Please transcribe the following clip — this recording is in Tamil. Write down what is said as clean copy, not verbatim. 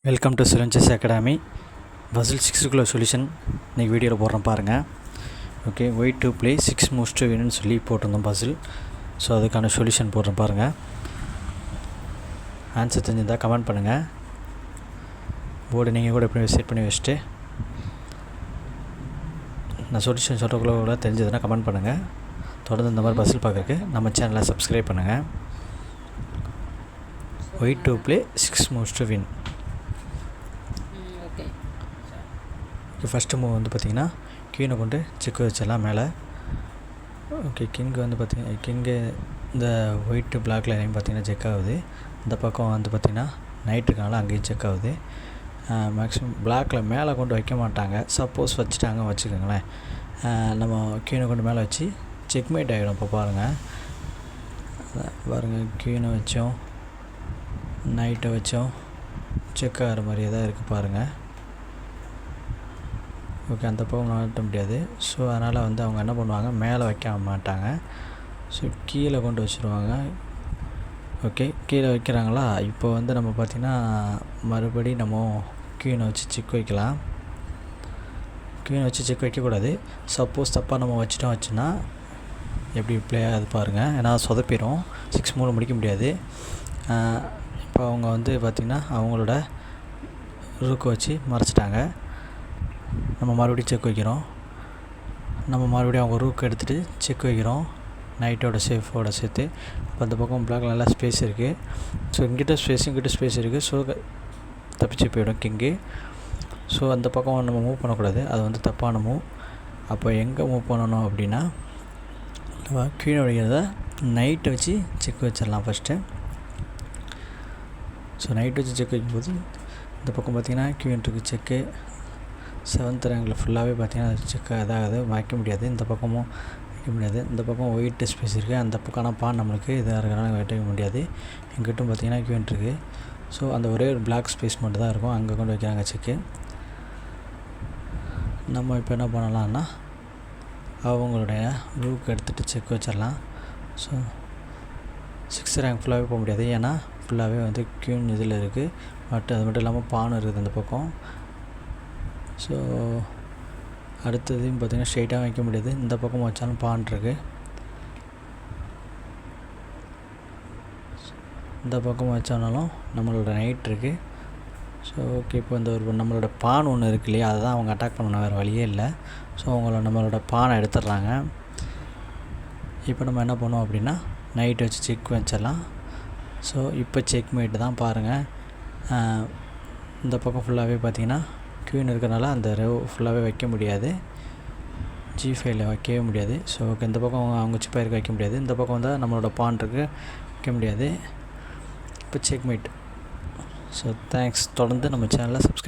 Welcome to challenges academy. Puzzle 6க்குள்ள சொல்யூஷன் இன்றைக்கி வீடியோவில் போடுறோம் பாருங்கள். Okay, white to play 6 moves to winன்னு சொல்லி போட்டிருந்தோம் பசில். ஸோ அதுக்கான சொல்யூஷன் போடுறோம் பாருங்கள். ஆன்சர் தெரிஞ்சிருந்தால் கமெண்ட் பண்ணுங்கள். போர்டு நீங்கள் கூட எப்படி செட் பண்ணி வச்சுட்டு நான் சொல்யூஷன் சொல்கிறக்குள்ள கூட தெரிஞ்சதுன்னா கமெண்ட் பண்ணுங்கள். தொடர்ந்து இந்த மாதிரி பசில் பார்க்குறதுக்கு நம்ம சேனலை சப்ஸ்கிரைப் பண்ணுங்கள். White to play 6 moves to win. First move வந்து பார்த்திங்கன்னா கீனை கொண்டு செக்கு வச்சிடலாம் மேலே. ஓகே, கிங்கு வந்து பார்த்திங்கன்னா கிங்கு இந்த ஒயிட்டு பிளாக் லைனையும் பார்த்திங்கன்னா செக் ஆகுது. இந்த பக்கம் வந்து பார்த்திங்கன்னா நைட் இருக்கனால அங்கேயும் செக் ஆகுது. மேக்ஸிமம் பிளாக்கில் மேலே கொண்டு வைக்க மாட்டாங்க. சப்போஸ் வச்சுட்டாங்க வச்சுக்கோங்களேன், நம்ம கீனை கொண்டு மேலே வச்சு செக்மேட் ஆகிடும். இப்போ பாருங்கள் கீனை வச்சோம் நைட்டை வச்சோம் செக் ஆகிற மாதிரியே தான் இருக்குது பாருங்கள். ஓகே, அந்த பக்கம் மாட்ட முடியாது. ஸோ அதனால் வந்து அவங்க என்ன பண்ணுவாங்க, மேலே வைக்க மாட்டாங்க. ஸோ கீழே கொண்டு வச்சுருவாங்க. ஓகே, கீழே வைக்கிறாங்களா. இப்போ வந்து நம்ம பார்த்திங்கன்னா மறுபடி நம்ம கீழே வச்சு செக் வைக்கலாம். கீழே வச்சு செக் வைக்கக்கூடாது. சப்போஸ் தப்பாக நம்ம வச்சுன்னா எப்படி ப்ளே ஆகுது பாருங்கள். ஏன்னா சொதப்பிடும், 6 மூணு முடிக்க முடியாது. இப்போ அவங்க வந்து பார்த்திங்கன்னா அவங்களோட ரூக்கை வச்சு மறைச்சிட்டாங்க. நம்ம மறுபடியும் செக் வைக்கிறோம். நம்ம மறுபடியும் அவங்க ரூக் எடுத்துகிட்டு செக் வைக்கிறோம் நைட்டோட சேஃபோட சேர்த்து. இப்போ அந்த பக்கம் பிளாக் நல்லா ஸ்பேஸ் இருக்குது. ஸோ இங்கிட்ட ஸ்பேஸ் இருக்குது. ஸோ தப்பிச்சு போயிடும் கிங்கு. ஸோ அந்த பக்கம் நம்ம மூவ் பண்ணக்கூடாது, அது வந்து தப்பான மூவ். அப்போ எங்கே மூவ் பண்ணணும் அப்படின்னா நம்ம கீழே வைக்கிறத நைட்டை வச்சு செக் வச்சிடலாம் ஃபஸ்ட்டு. ஸோ நைட் வச்சு செக் வைக்கும்போது இந்த பக்கம் பார்த்திங்கன்னா கியூன்ட்டுக்கு செக்கு 7th ரேங்கில் ஃபுல்லாகவே பார்த்திங்கன்னா செக் இதாகுது, வைக்க முடியாது. இந்த பக்கமும் வைக்க முடியாது. இந்த பக்கம் ஒயிட்டு ஸ்பேஸ் இருக்குது. அந்த பக்கம் பான் நம்மளுக்கு இதாக இருக்கிறனால வைக்க முடியாது. எங்கிட்டும் பார்த்திங்கன்னா கியூன்ட் இருக்குது. ஸோ அந்த ஒரே ஒரு பிளாக் ஸ்பேஸ் மட்டும் தான் இருக்கும், அங்கே கொண்டு வைக்கிறாங்க செக்கு. நம்ம இப்போ என்ன பண்ணலாம்னா அவங்களுடைய ரூக் எடுத்துகிட்டு செக் வச்சிடலாம். ஸோ 6th ரேங்க் ஃபுல்லாகவே போக முடியாது, ஏன்னா ஃபுல்லாகவே வந்து கியூன் இதில் இருக்குது. பட் அது மட்டும் இல்லாமல் பான் இருக்குது அந்த பக்கம். ஸோ அடுத்ததையும் பார்த்திங்கன்னா ஸ்ட்ரெயிட்டாக வைக்க முடியாது. இந்த பக்கம் வச்சாலும் பான் இருக்குது, இந்த பக்கம் வச்சாலும் நம்மளோட நைட் இருக்குது. ஸோ ஓகே, இப்போ இந்த ஒரு நம்மளோட பான் ஒன்று இருக்கு இல்லையா, அதை தான் அவங்க அட்டாக் பண்ணணும், வேறு வழியே இல்லை. ஸோ நம்மளோட பானை எடுத்துடுறாங்க. இப்போ நம்ம என்ன பண்ணுவோம் அப்படின்னா நைட் வச்சு செக் வச்சிடலாம். ஸோ இப்போ செக் மேட்டு தான் பாருங்கள். இந்த பக்கம் ஃபுல்லாகவே பார்த்திங்கன்னா க்யூன் இருக்கிறனால அந்த ரோ ஃபுல்லாகவே வைக்க முடியாது, G5ல வைக்கவே முடியாது. ஸோ இந்த பக்கம் அவங்க சிப்பாயிருக்கு வைக்க முடியாது. இந்த பக்கம் வந்தால் நம்மளோட பான் இருக்கு வைக்க முடியாது. இப்போ செக்மேட். So thanks. தொடர்ந்து நம்ம சேனலை சப்ஸ்கிரைப்